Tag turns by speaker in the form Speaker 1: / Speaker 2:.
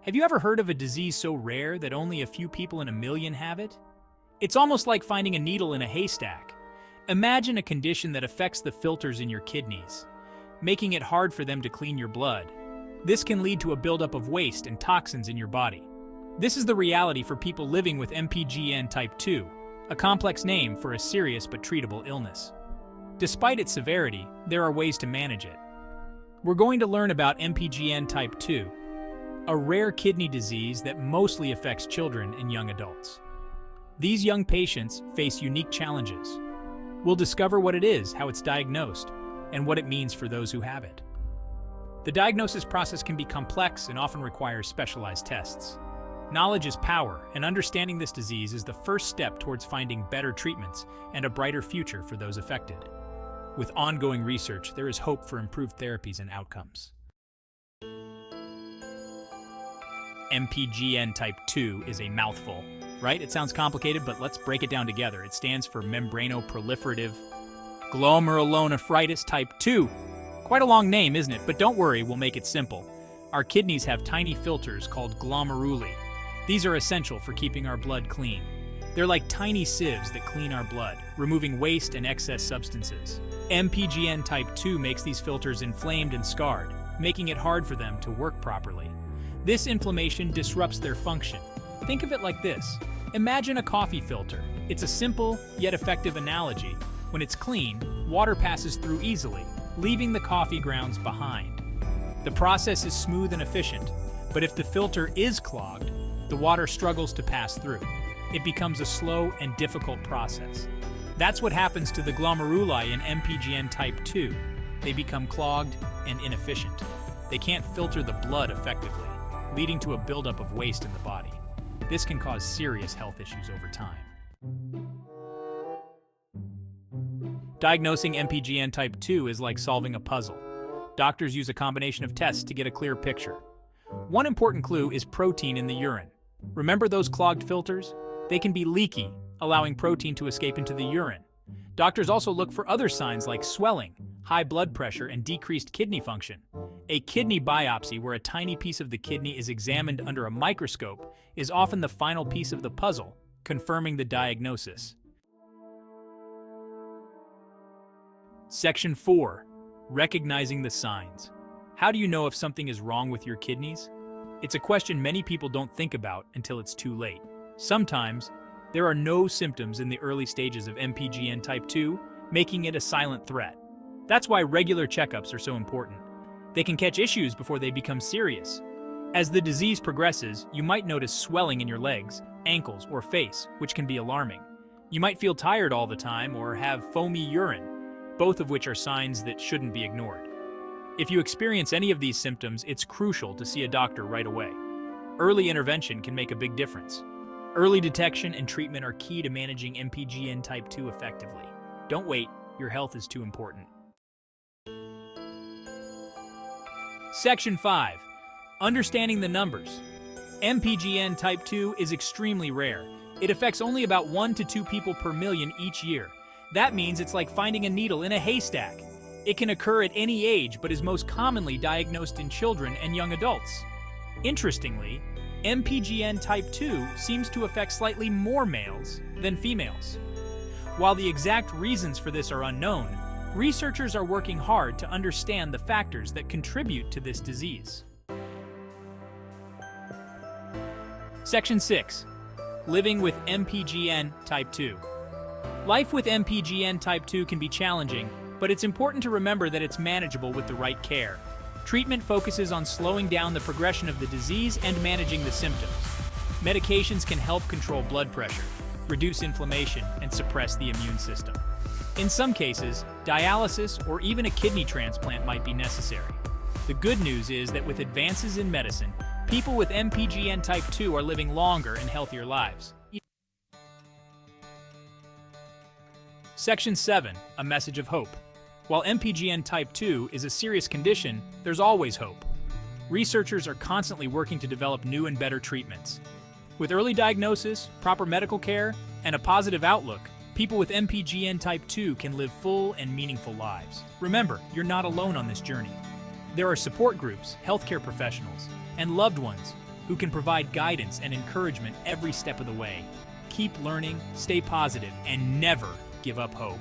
Speaker 1: Have you ever heard of a disease so rare that only a few people in a million have it? It's almost like finding a needle in a haystack. Imagine a condition that affects the filters in your kidneys, making it hard for them to clean your blood. This can lead to a buildup of waste and toxins in your body. This is the reality for people living with MPGN Type II, a complex name for a serious but treatable illness. Despite its severity, there are ways to manage it. We're going to learn about MPGN Type II, a rare kidney disease that mostly affects children and young adults. These young patients face unique challenges. We'll discover what it is, how it's diagnosed, and what it means for those who have it. The diagnosis process can be complex and often requires specialized tests. Knowledge is power, and understanding this disease is the first step towards finding better treatments and a brighter future for those affected. With ongoing research, there is hope for improved therapies and outcomes. MPGN Type II is a mouthful, right? It sounds complicated, but let's break it down together. It stands for Membranoproliferative Glomerulonephritis Type II. Quite a long name, isn't it? But don't worry, we'll make it simple. Our kidneys have tiny filters called glomeruli. These are essential for keeping our blood clean. They're like tiny sieves that clean our blood, removing waste and excess substances. MPGN Type II makes these filters inflamed and scarred, making it hard for them to work properly. This inflammation disrupts their function. Think of it like this. Imagine a coffee filter. It's a simple, yet effective analogy. When it's clean, water passes through easily, leaving the coffee grounds behind. The process is smooth and efficient, but if the filter is clogged, the water struggles to pass through. It becomes a slow and difficult process. That's what happens to the glomeruli in MPGN Type II. They become clogged and inefficient. They can't filter the blood effectively, leading to a buildup of waste in the body. This can cause serious health issues over time. Diagnosing MPGN Type II is like solving a puzzle. Doctors use a combination of tests to get a clear picture. One important clue is protein in the urine. Remember those clogged filters? They can be leaky, allowing protein to escape into the urine. Doctors also look for other signs like swelling, high blood pressure, and decreased kidney function. A kidney biopsy, where a tiny piece of the kidney is examined under a microscope, is often the final piece of the puzzle, confirming the diagnosis. Section 4. Recognizing the signs. How do you know if something is wrong with your kidneys? It's a question many people don't think about until it's too late. Sometimes, there are no symptoms in the early stages of MPGN Type II, making it a silent threat. That's why regular checkups are so important. They can catch issues before they become serious. As the disease progresses, you might notice swelling in your legs, ankles, or face, which can be alarming. You might feel tired all the time or have foamy urine, both of which are signs that shouldn't be ignored. If you experience any of these symptoms, it's crucial to see a doctor right away. Early intervention can make a big difference. Early detection and treatment are key to managing MPGN Type II effectively. Don't wait, your health is too important. Section 5. Understanding the numbers. MPGN Type II is extremely rare. It affects only about 1 to 2 people per million each year. That means it's like finding a needle in a haystack. It can occur at any age, but is most commonly diagnosed in children and young adults. Interestingly, MPGN Type II seems to affect slightly more males than females. While the exact reasons for this are unknown, researchers are working hard to understand the factors that contribute to this disease. Section 6. Living with MPGN Type II. Life with MPGN Type II can be challenging, but it's important to remember that it's manageable with the right care. Treatment focuses on slowing down the progression of the disease and managing the symptoms. Medications can help control blood pressure, reduce inflammation, and suppress the immune system. In some cases, dialysis or even a kidney transplant might be necessary. The good news is that with advances in medicine, people with MPGN Type II are living longer and healthier lives. Section 7. A message of hope. While MPGN Type II is a serious condition, there's always hope. Researchers are constantly working to develop new and better treatments. With early diagnosis, proper medical care, and a positive outlook, people with MPGN Type II can live full and meaningful lives. Remember, you're not alone on this journey. There are support groups, healthcare professionals, and loved ones who can provide guidance and encouragement every step of the way. Keep learning, stay positive, and never give up hope.